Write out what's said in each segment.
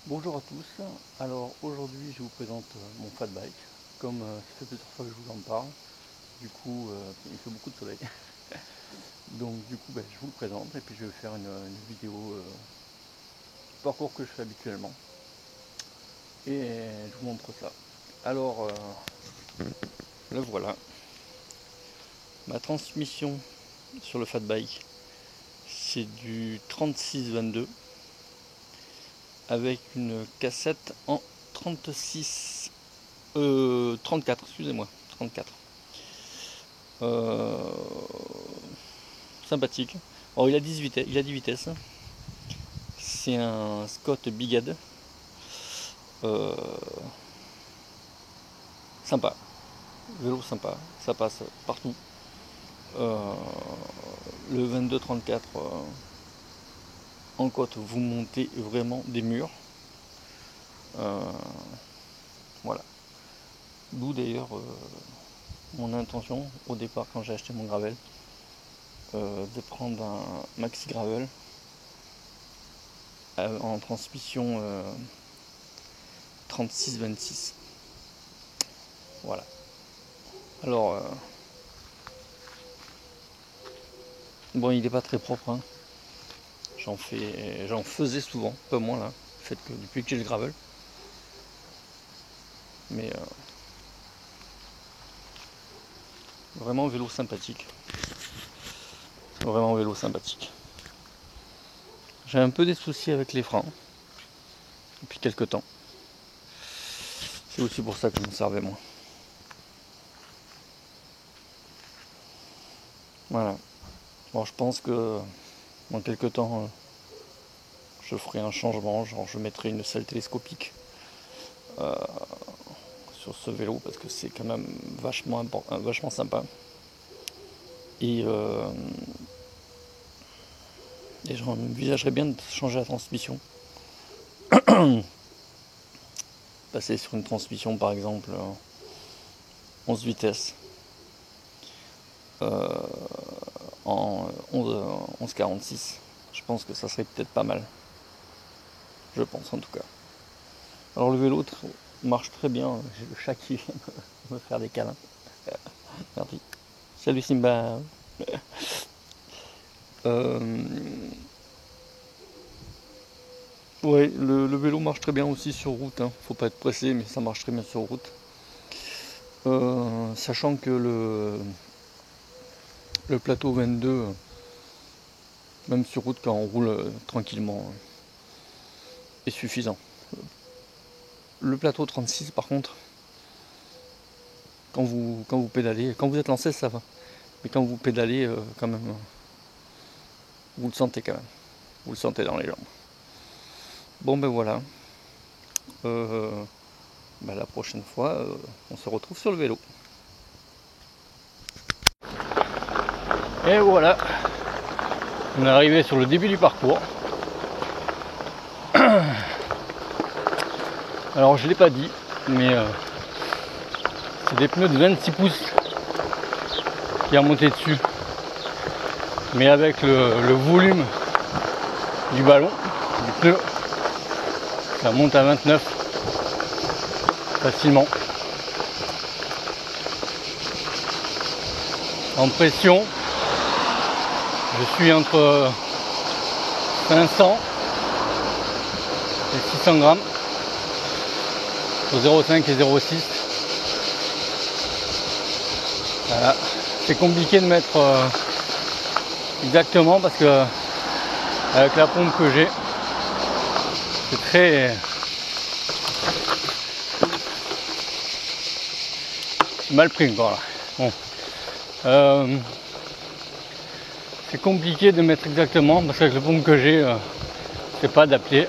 Bonjour à tous, alors aujourd'hui je vous présente mon fat bike, comme ça fait plusieurs fois que je vous en parle, du coup il fait beaucoup de soleil, donc du coup je vous le présente et puis je vais faire une vidéo du parcours que je fais habituellement et je vous montre ça. Alors le voilà, ma transmission sur le fat bike c'est du 36-22 avec une cassette en 36 34, excusez-moi, 34. Euh, Sympathique. Alors il a 10 vitesses, C'est un Scott Big Head. Euh, Sympa. Vélo sympa. Ça passe partout. Euh, le 22-34 en côte, vous montez vraiment des murs. Voilà. D'où d'ailleurs mon intention au départ quand j'ai acheté mon gravel de prendre un maxi gravel en transmission 36-26. Voilà. Alors bon, il n'est pas très propre, hein. J'en faisais souvent, pas moins là, le fait que depuis que j'ai le gravel. Mais vraiment vélo sympathique. Vraiment vélo sympathique. J'ai un peu des soucis avec les freins depuis quelques temps. C'est aussi pour ça que je m'en servais moins. Voilà. Bon, je pense que dans quelques temps, je ferai un changement, genre je mettrai une selle télescopique sur ce vélo parce que c'est quand même vachement sympa. Et j'envisagerais bien de changer la transmission. Passer sur une transmission par exemple 11 vitesses en 11-46. Je pense que ça serait peut-être pas mal. Je pense en tout cas. Alors le vélo marche très bien. J'ai le chat qui vient me faire des câlins. Merci. Salut Simba. Ouais, le vélo marche très bien aussi sur route, hein. Faut pas être pressé, mais ça marche très bien sur route. Sachant que le plateau 22, même sur route quand on roule tranquillement, est suffisant. Le plateau 36 par contre, quand vous pédalez, quand vous êtes lancé ça va, mais quand vous pédalez quand même, vous le sentez quand même, vous le sentez dans les jambes. Bon ben voilà, la prochaine fois on se retrouve sur le vélo. Et voilà, on est arrivé sur le début du parcours. Alors je l'ai pas dit, mais c'est des pneus de 26 pouces qui a monté dessus. Mais avec le volume du ballon, du pneu, ça monte à 29 facilement. En pression, je suis entre 500 et 600 grammes sur 0,5 et 0,6. Voilà. C'est compliqué de mettre exactement parce que avec la pompe que j'ai, c'est très mal pris encore là. Bon. C'est compliqué de mettre exactement parce qu'avec la pompe que j'ai, c'est pas adapté.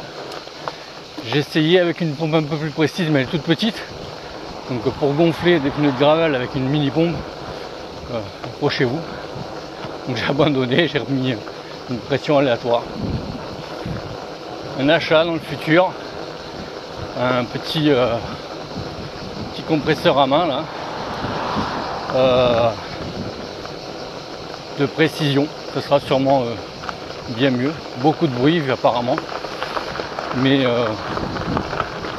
J'ai essayé avec une pompe un peu plus précise, mais elle est toute petite. Donc pour gonfler des pneus de gravel avec une mini pompe, approchez-vous. Donc j'ai abandonné, j'ai remis une pression aléatoire. Un achat dans le futur, un petit compresseur à main là, de précision, ce sera sûrement bien mieux. Beaucoup de bruit apparemment, mais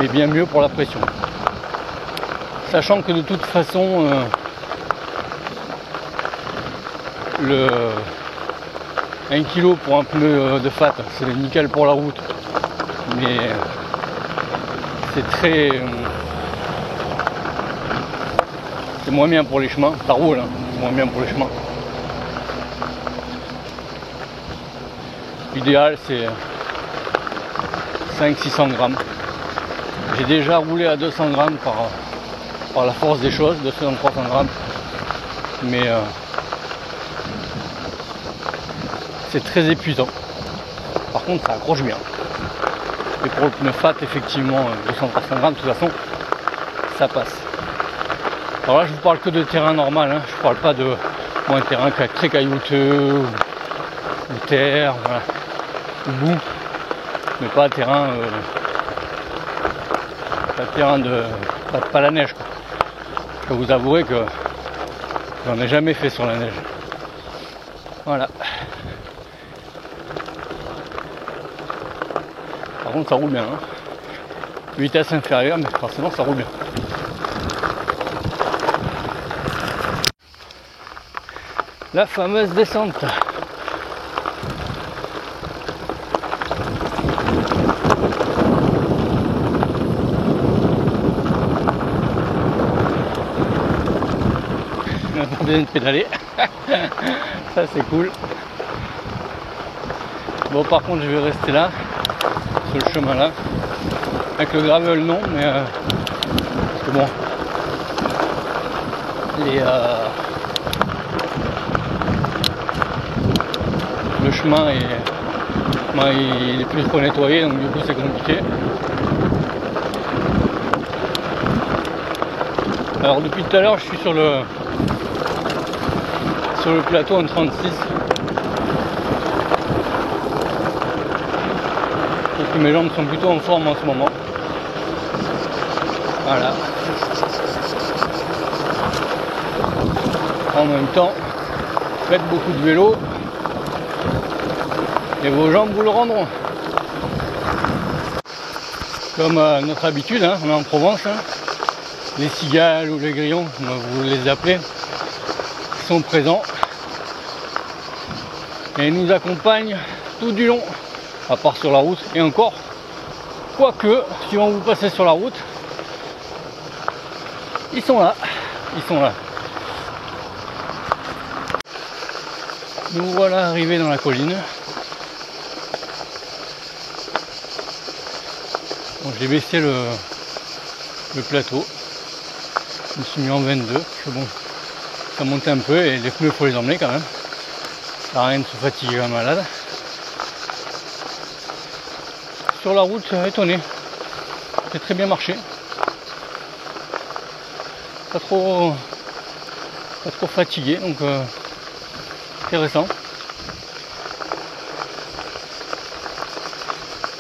bien mieux pour la pression. Sachant que de toute façon, le 1 kg pour un pneu de fat, c'est nickel pour la route, mais c'est moins bien pour les chemins. Ça roule, hein, moins bien pour les chemins. L'idéal c'est 500-600 grammes. J'ai déjà roulé à 200 grammes par la force des choses, 200-300 grammes, mais c'est très épuisant. Par contre ça accroche bien. Et pour le pneu fat, effectivement, 200-300 grammes, de toute façon, ça passe. Alors là, je vous parle que de terrain normal, hein. Je parle pas de un terrain très caillouteux, ou terre, voilà, ou boue, mais pas terrain, pas la neige, quoi. Je peux vous avouer que j'en ai jamais fait sur la neige. Voilà. Par contre, ça roule bien, hein. Vitesse inférieure, mais forcément, ça roule bien. La fameuse descente. On a pas besoin de pédaler. Ça c'est cool. Bon, par contre je vais rester là, sur le chemin là. Avec le gravel non, mais parce que bon, le chemin il est plus trop nettoyé, donc du coup c'est compliqué. Alors depuis tout à l'heure je suis sur le plateau en 36. Et mes jambes sont plutôt en forme en ce moment. Voilà. En même temps, faites beaucoup de vélo et vos jambes vous le rendront. Comme à notre habitude, hein, on est en Provence, hein, les cigales ou les grillons, vous les appelez, sont présents et nous accompagnent tout du long, à part sur la route, et encore, quoique, suivant vous passez sur la route, ils sont là. Nous voilà arrivés dans la colline. Bon, j'ai baissé le plateau. Je me suis mis en 22, parce que bon, ça monte un peu et les pneus faut les emmener quand même. Ça sert à rien de se fatiguer un malade. Sur la route, étonné. J'ai très bien marché. Pas trop fatigué, donc intéressant.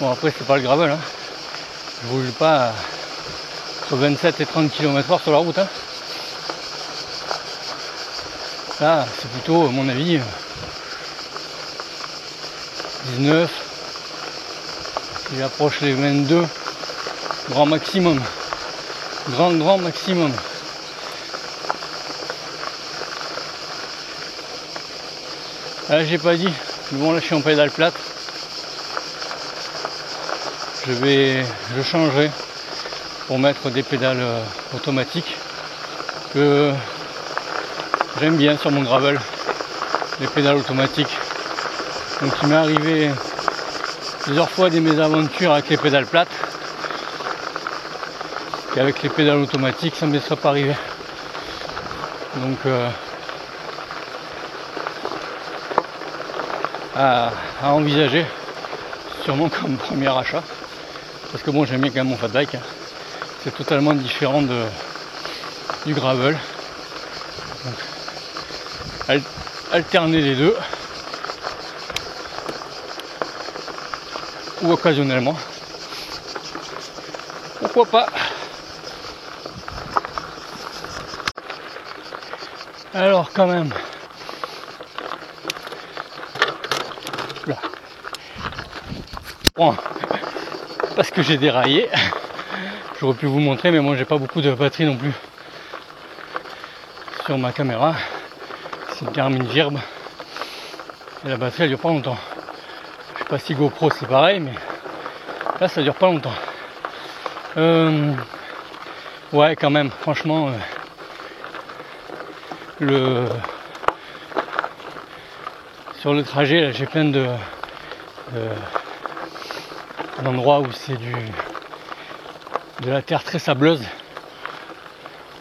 Bon, après c'est pas le gravel, hein. Je roule pas sur 27 et 30 km/h sur la route, hein. Là c'est plutôt, à mon avis, 19, j'approche les 22 grand maximum, grand maximum. Là j'ai pas dit, mais bon là je suis en pédale plate. Je changerai pour mettre des pédales automatiques que j'aime bien sur mon gravel, les pédales automatiques. Donc il m'est arrivé plusieurs fois des mésaventures avec les pédales plates, et avec les pédales automatiques ça ne m'est pas arrivé. Donc à envisager sûrement comme premier achat, parce que bon, j'aime bien quand même mon fat bike, hein. C'est totalement différent du gravel. Donc, alterner les deux, ou occasionnellement, pourquoi pas. Alors quand même, là. Bon. parce que j'ai déraillé. J'aurais pu vous montrer, mais moi j'ai pas beaucoup de batterie non plus sur ma caméra. C'est une Garmin Virbe et la batterie elle dure pas longtemps. Je sais pas si GoPro c'est pareil, mais là ça dure pas longtemps. Ouais, quand même, franchement, sur le trajet, là, j'ai plein d'endroits où c'est de la terre très sableuse.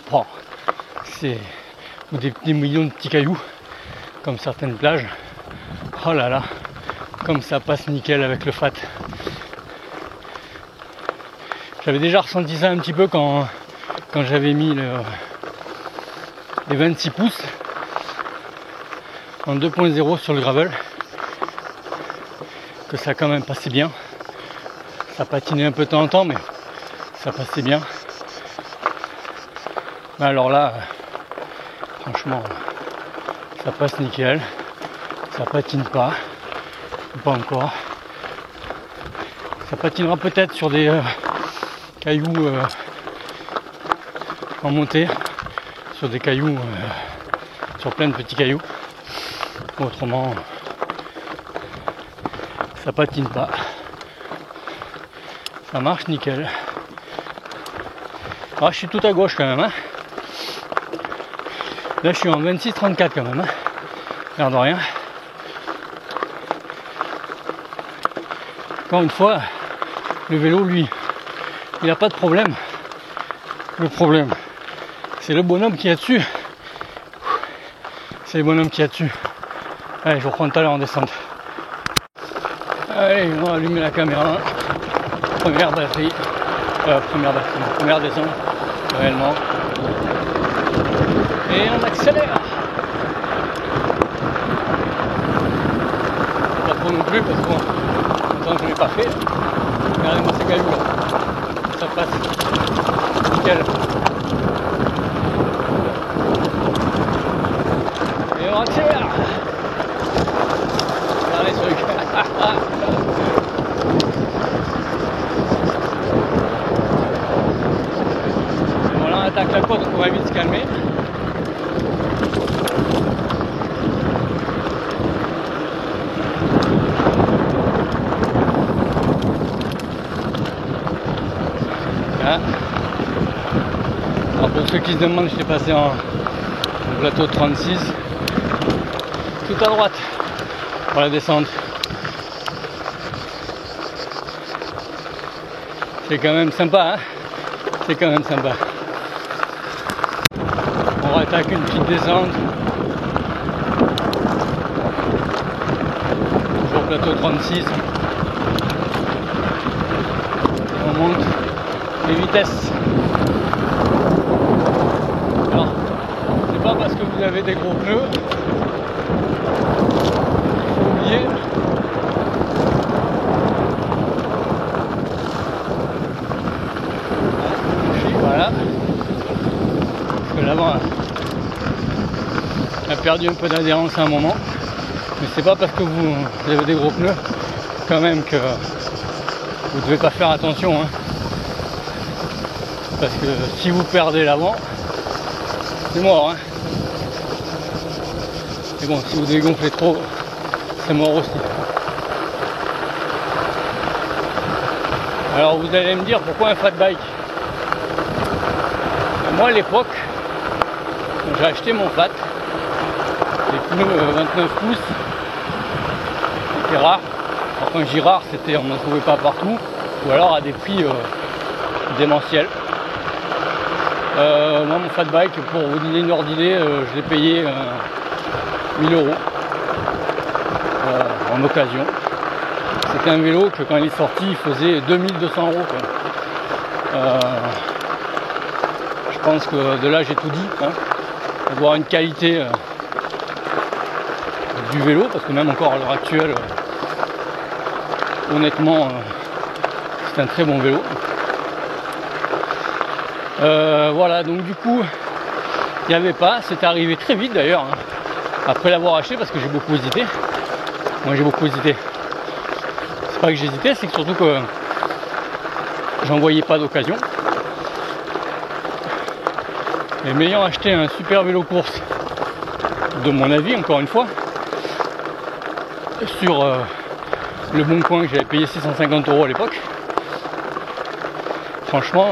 Bon, c'est des millions de petits cailloux, comme certaines plages. Oh là là, comme ça passe nickel avec le fat. J'avais déjà ressenti ça un petit peu quand j'avais mis les 26 pouces en 2.0 sur le gravel, que ça a quand même passé bien. Ça patinait un peu de temps en temps, mais ça passait bien. Mais alors là, franchement, ça passe nickel. Ça patine pas encore. Ça patinera peut-être sur des cailloux en montée, sur des cailloux, sur plein de petits cailloux. Autrement, ça patine pas. Ça marche nickel. Alors je suis tout à gauche quand même. Hein. Là je suis en 26-34 quand même. Hein. L'air de rien. Encore une fois, le vélo lui, il n'a pas de problème. Le problème, c'est le bonhomme qui est dessus. C'est le bonhomme qui est dessus. Allez, je vous reprends tout à l'heure en descente. Allez, on va allumer la caméra. Première batterie. Première descente, réellement. Et on accélère. Pas trop non plus parce que bon, longtemps que je ne l'ai pas fait. Regardez-moi ces cailloux là. Ça passe. Nickel. Et on accélère. Regardez ce truc. Voilà, on attaque la côte, donc on va vite se calmer. Voilà. Alors pour ceux qui se demandent, j'étais passé en plateau 36, tout à droite pour la descente. C'est quand même sympa, hein. C'est quand même sympa. On attaque une petite descente. Toujours plateau 36. On monte les vitesses. Alors, c'est pas parce que vous avez des gros pneus, il faut oublier. Voilà. Parce que l'avant a perdu un peu d'adhérence à un moment. Mais c'est pas parce que vous avez des gros pneus quand même que vous devez pas faire attention. Hein. Parce que si vous perdez l'avant, c'est mort. Hein. Et bon, si vous dégonflez trop, c'est mort aussi. Alors vous allez me dire pourquoi un fat bike? Moi à l'époque, quand j'ai acheté mon fat, les pneus 29 pouces, c'était rare. Alors quand je dis rare, c'était on n'en trouvait pas partout, ou alors à des prix démentiels. Moi mon fat bike, pour vous donner une ordre d'idée, je l'ai payé 1000 € en occasion. C'était un vélo que quand il est sorti, il faisait 2200 €. Je pense que de là j'ai tout dit, hein. Avoir une qualité du vélo, parce que même encore à l'heure actuelle, honnêtement, c'est un très bon vélo. Voilà, donc du coup, il n'y avait pas, c'est arrivé très vite d'ailleurs, hein, après l'avoir acheté, parce que j'ai beaucoup hésité. Moi j'ai beaucoup hésité. C'est pas que j'hésitais, c'est que surtout que j'en voyais pas d'occasion. Et m'ayant acheté un super vélo course, de mon avis, encore une fois, sur le Bon Coin que j'avais payé 650 € à l'époque, franchement,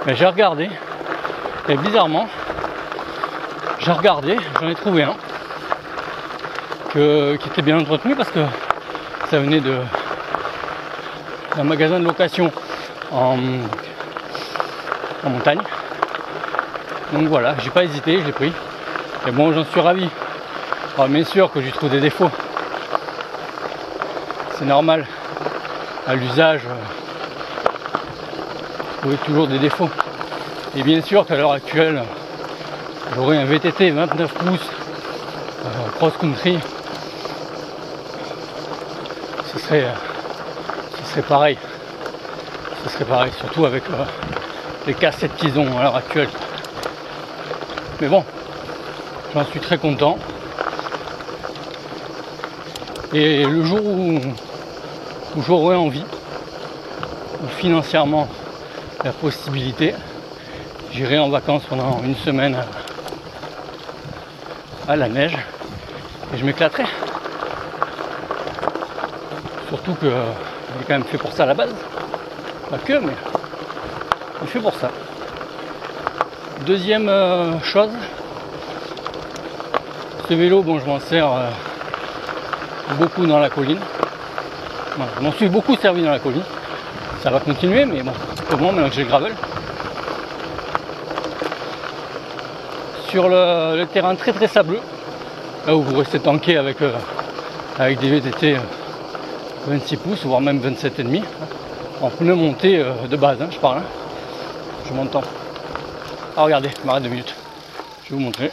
j'ai regardé, et bizarrement, j'ai regardé, j'en ai trouvé un qui était bien entretenu parce que ça venait d'un magasin de location en montagne. Donc voilà, j'ai pas hésité, je l'ai pris. Et bon, j'en suis ravi. Alors, bien sûr que j'y trouve des défauts. C'est normal. À l'usage, vous trouvez toujours des défauts. Et bien sûr qu'à l'heure actuelle, j'aurais un VTT 29 pouces cross-country. Ce serait pareil. Ce serait pareil, surtout avec les cassettes qu'ils ont à l'heure actuelle. Mais bon, j'en suis très content. Et le jour où j'aurai envie, ou financièrement la possibilité, j'irai en vacances pendant une semaine à la neige et je m'éclaterai. Surtout que il est quand même fait pour ça à la base. Pas que, mais il est fait pour ça. Deuxième chose, ce vélo, bon, je m'en sers beaucoup dans la colline. Voilà, je m'en suis beaucoup servi dans la colline. Ça va continuer, mais bon, comment maintenant que j'ai le gravel. Sur le terrain très très sableux, là où vous restez tanké avec des VTT 26 pouces, voire même 27,5, en pneu monté de base, hein, je parle. Hein. Je m'entends. Ah regardez, je m'arrête 2 minutes. Je vais vous montrer.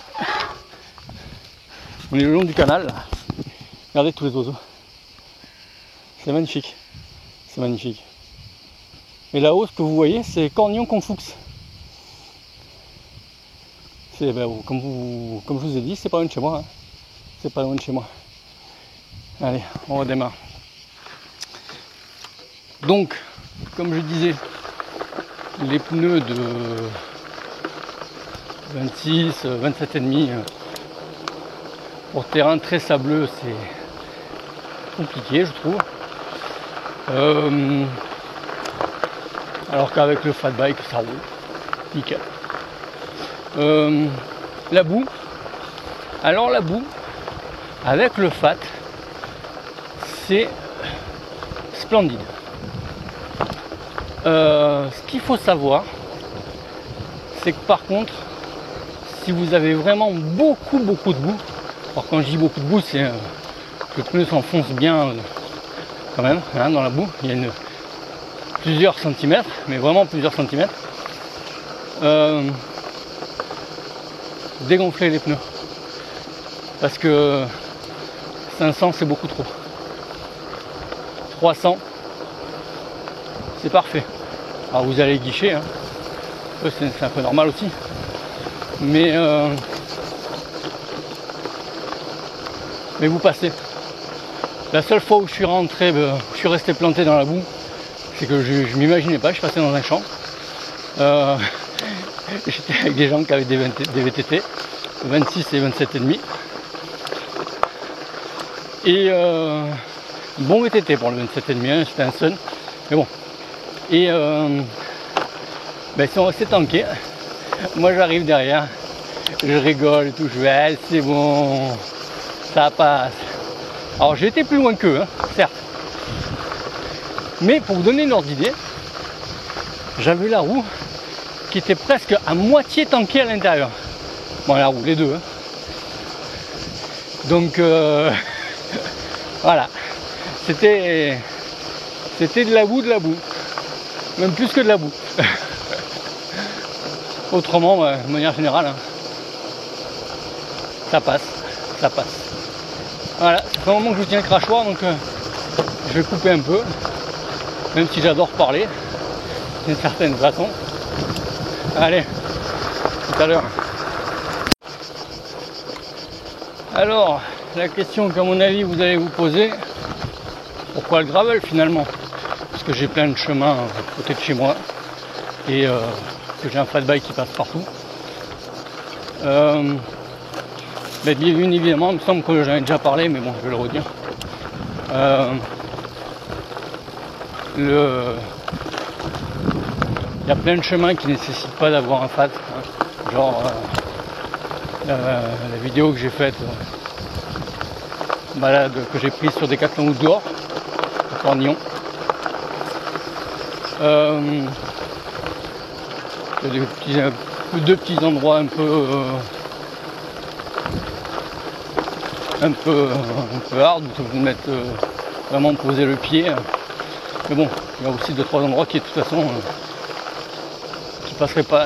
On est le long du canal. Là. Regardez tous les oiseaux. C'est magnifique. C'est magnifique. Et là-haut, ce que vous voyez, c'est Cornillon Conflux. C'est, comme je vous ai dit, c'est pas loin de chez moi. Hein. C'est pas loin de chez moi. Allez, on redémarre. Donc, comme je disais, les pneus de 26, 27,5 pour terrain très sableux, c'est compliqué, je trouve. Alors qu'avec le fat bike, ça roule. Nickel. La boue. Alors la boue, avec le fat, c'est splendide. Ce qu'il faut savoir, c'est que par contre, si vous avez vraiment beaucoup de boue, alors quand je dis beaucoup de boue, c'est que le pneu s'enfonce bien quand même hein, dans la boue, il y a plusieurs centimètres, mais vraiment plusieurs centimètres. Dégonfler les pneus, parce que 500 c'est beaucoup trop. 300 c'est parfait. Alors vous allez guicher, hein. C'est un peu normal aussi, mais vous passez. La seule fois où je suis rentré, je suis resté planté dans la boue, c'est que je m'imaginais pas, je suis passé dans un champ. J'étais avec des gens qui avaient des VTT 26 et 27,5 et bon VTT pour le 27,5, hein, c'était un Sun, mais bon. Et ils sont restés tankés. Moi j'arrive derrière, je rigole et tout, je vais c'est bon, ça passe. Alors j'ai été plus loin qu'eux, hein, certes, mais pour vous donner une ordre d'idée, j'avais la roue qui était presque à moitié tankée à l'intérieur. Bon, la roue, les deux. Hein. Donc voilà, c'était de la boue, même plus que de la boue. Autrement, de manière générale, hein, ça passe. Voilà, c'est un moment que je tiens le crachoir, donc je vais couper un peu, même si j'adore parler, d'une certaine façon. Allez, tout à l'heure. Alors, la question qu'à mon avis vous allez vous poser, pourquoi le gravel finalement? parce que j'ai plein de chemins à côté de chez moi et que j'ai un fat bike qui passe partout. Mais bien évidemment, il me semble que j'en ai déjà parlé, mais bon, je vais le redire. Il y a plein de chemins qui ne nécessitent pas d'avoir un fat, hein. Genre la vidéo que j'ai faite, balade que j'ai prise sur Decathlon Outdoor, à Cornillon. Il y a deux petits endroits un peu hard où vous mettre vraiment poser le pied. Mais bon, il y a aussi 2-3 endroits qui de toute façon qui passeraient pas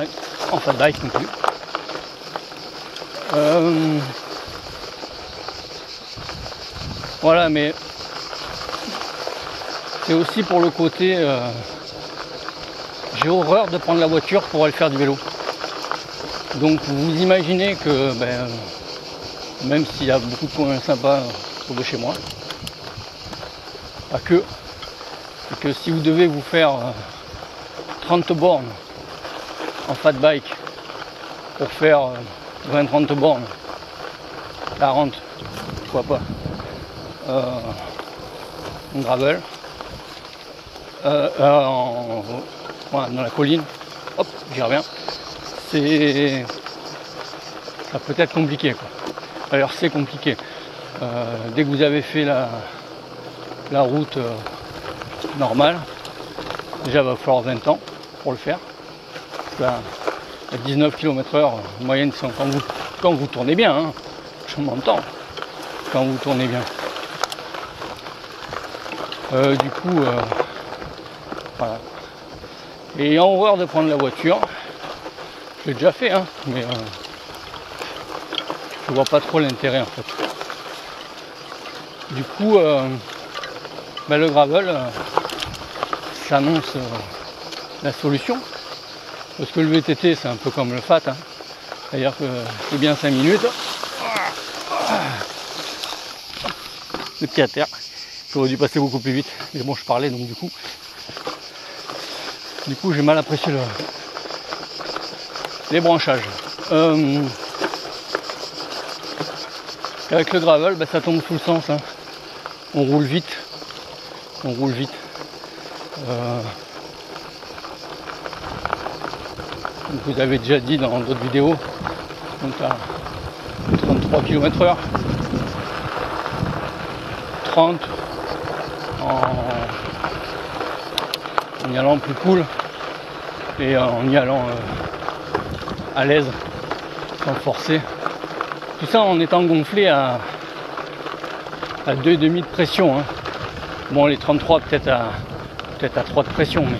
en fat bike non plus. Voilà, mais c'est aussi pour le côté j'ai horreur de prendre la voiture pour aller faire du vélo. Donc vous imaginez que même s'il y a beaucoup de coins sympas autour de chez moi, pas que, et que si vous devez vous faire 30 bornes en fat bike pour faire 20-30 bornes, 40, pourquoi pas, en gravel, dans la colline, hop, j'y reviens, ça peut être compliqué, quoi. Alors c'est compliqué. Dès que vous avez fait la route normale, déjà il va falloir 20 ans pour le faire. Parce à 19 km/h, en moyenne, quand vous tournez bien, hein, je m'entends, quand vous tournez bien. Du coup, voilà. Et en horreur de prendre la voiture, je l'ai déjà fait, hein, mais je vois pas trop l'intérêt en fait. Du coup, le gravel s'annonce la solution. Parce que le VTT c'est un peu comme le fat, hein. C'est-à-dire que c'est bien 5 minutes. Le pied à terre. J'aurais dû passer beaucoup plus vite. Mais bon, je parlais donc du coup j'ai mal apprécié les branchages. Avec le gravel, ça tombe sous le sens, hein. On roule vite. Vous avez déjà dit dans d'autres vidéos, donc à 33 km/h, 30 en y allant plus cool et en y allant à l'aise, sans forcer. Tout ça en étant gonflé à 2,5 de pression, hein. Bon, les 33 peut-être à 3 de pression, mais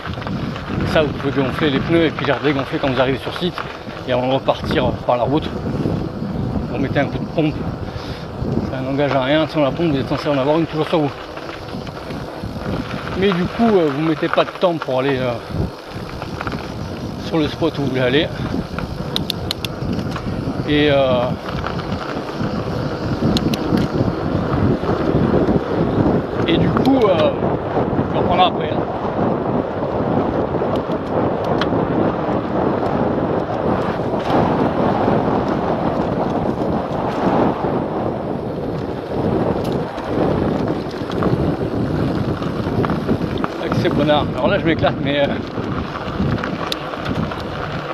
ça vous pouvez gonfler les pneus et puis les redégonfler quand vous arrivez sur site et avant de repartir par la route. Vous mettez un coup de pompe, ça n'engage à rien. Sans la pompe, vous êtes censé en avoir une toujours sur vous. Mais du coup, vous mettez pas de temps pour aller sur le spot où vous voulez aller. Et du coup, je reprendrai après. Hein. Avec ces bonnards. Alors là, je m'éclate, mais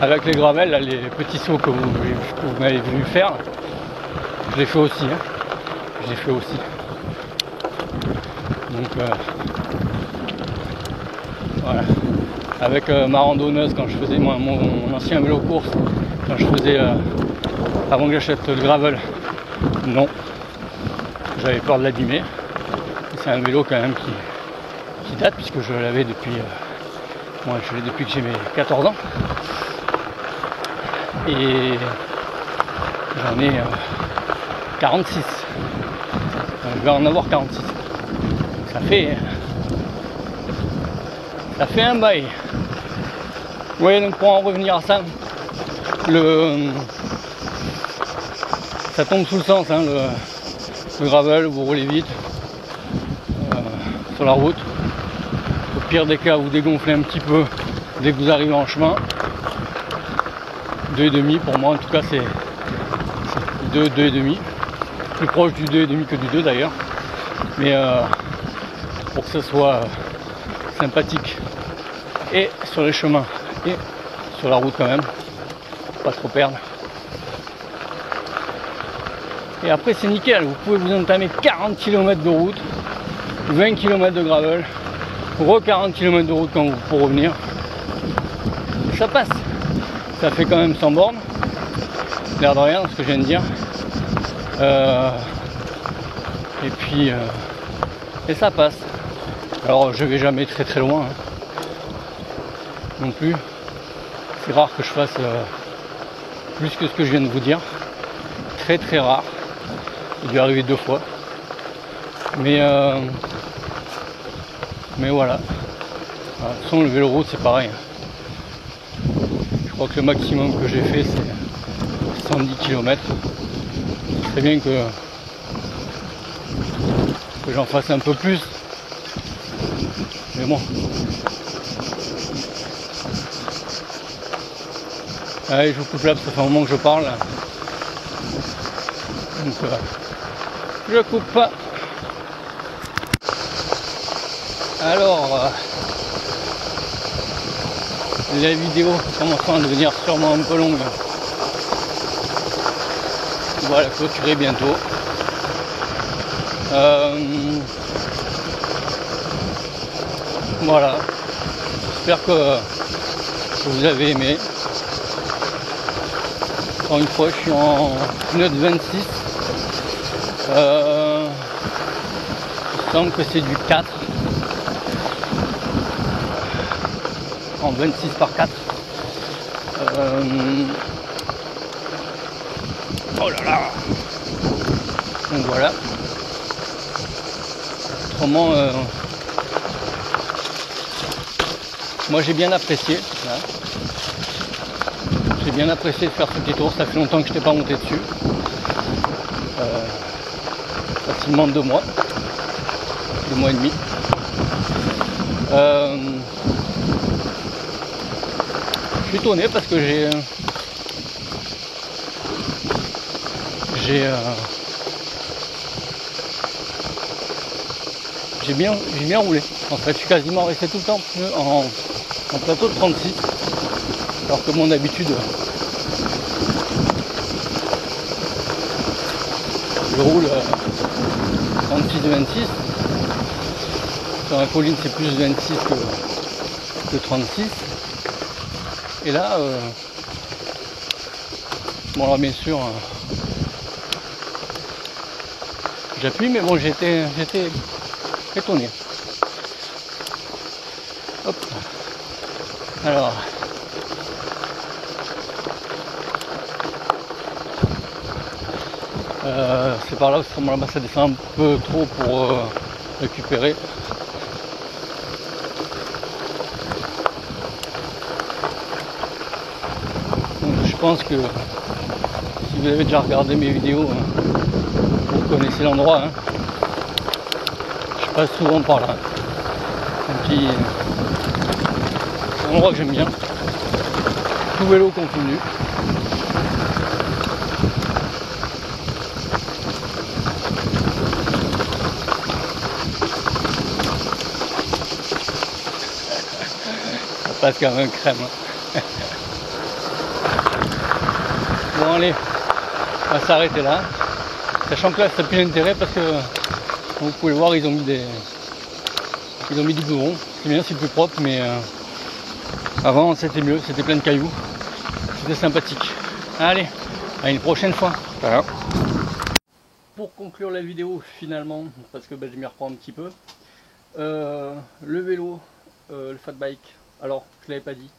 avec les gravels, là, les petits sauts que vous m'avez vu faire, je les fais aussi. Hein. Je les fais aussi. Donc voilà. Avec ma randonneuse, quand je faisais mon ancien vélo course, quand je faisais avant que j'achète le gravel, non, j'avais peur de l'abîmer. C'est un vélo quand même qui date, puisque je l'avais depuis moi je l'ai depuis que j'ai mes 14 ans et j'en ai 46. Je vais en avoir 46. Ça fait un bail. Oui, donc pour en revenir à ça, ça tombe sous le sens, hein, le gravel, vous roulez vite sur la route. pire des cas, vous dégonflez un petit peu dès que vous arrivez en chemin. 2,5 pour moi, en tout cas c'est 2,5. Plus proche du 2,5 que du 2 d'ailleurs. Mais pour que ce soit sympathique et sur les chemins et sur la route quand même, pas trop perdre. Et après c'est nickel, vous pouvez vous entamer 40 km de route, 20 km de gravel, re 40 km de route quand vous pour revenir. Ça passe, ça fait quand même 100 bornes, l'air de rien, ce que je viens de dire. Et puis et ça passe. Alors je vais jamais très très loin non plus. C'est rare que je fasse plus que ce que je viens de vous dire. Très très rare. Il dû arriver 2 fois. Mais voilà. De toute façon le vélo route c'est pareil. Je crois que le maximum que j'ai fait c'est 110 km. C'est bien que j'en fasse un peu plus. Mais bon. Allez, je vous coupe là parce que ça fait un moment que je parle. Donc je coupe pas. Alors la vidéo commence à devenir sûrement un peu longue. On va la clôturer bientôt. Voilà. J'espère que vous avez aimé. Encore une fois, je suis en pneu de 26. Il semble que c'est du 4. En 26 par 4. Oh là là. Donc voilà. Autrement, moi j'ai bien apprécié. Là. J'ai bien apprécié de faire ce petit tour. Ça fait longtemps que je n'étais pas monté dessus. Facilement 2 mois. 2 mois et demi. Je suis étonné parce que j'ai bien roulé. En fait, je suis quasiment resté tout le temps en plateau de 36. Alors que mon habitude, je roule 36-26. Sur la colline, c'est plus 26 que 36. Et là, bon alors bien sûr, j'appuie, mais bon j'étais étonné. Hop. Alors. C'est par là où ça descend un peu trop pour récupérer. Donc, je pense que si vous avez déjà regardé mes vidéos, vous connaissez l'endroit. Hein. Je passe souvent par là. C'est un endroit que j'aime bien. Tout vélo confondu. Ça passe comme un crème. Bon allez, on va s'arrêter là. Sachant que là ça n'a plus d'intérêt parce que comme vous pouvez le voir, ils ont mis du goudron. C'est bien, c'est plus propre, mais avant c'était mieux, c'était plein de cailloux. C'était sympathique. Allez, à une prochaine fois. Voilà. Pour conclure la vidéo finalement, parce que je m'y reprends un petit peu, le vélo, le fat bike, alors je ne l'avais pas dit,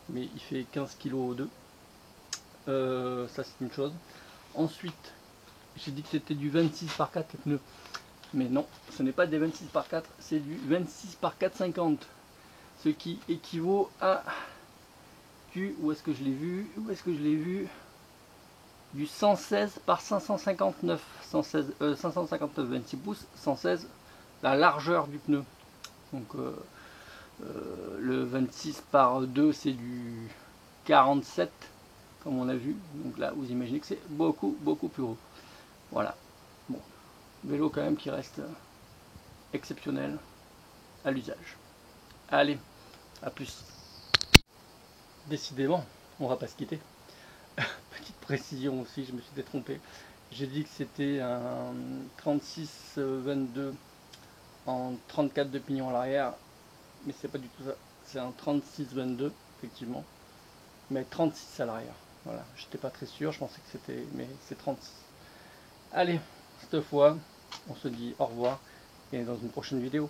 mais il fait 15 kg 2. Ça c'est une chose. Ensuite, j'ai dit que c'était du 26 par 4 les pneus. Mais non, ce n'est pas des 26 par 4, c'est du 26 par 4,50. Ce qui équivaut à du, où est-ce que je l'ai vu, du 116 par 559. 559 26 pouces, 116 la largeur du pneu. Donc Le 26 par 2 c'est du 47 comme on a vu. Donc là vous imaginez que c'est beaucoup plus gros. Voilà. Bon, vélo quand même qui reste exceptionnel à l'usage. Allez, à plus. Décidément, on va pas se quitter. Petite précision aussi, je me suis détrompé. J'ai dit que c'était un 36-22 en 34 de pignon à l'arrière, mais c'est pas du tout ça. C'est un 36-22 effectivement, mais 36 à l'arrière. Voilà, j'étais pas très sûr, je pensais que c'était, mais c'est 36. Allez, cette fois, on se dit au revoir et dans une prochaine vidéo.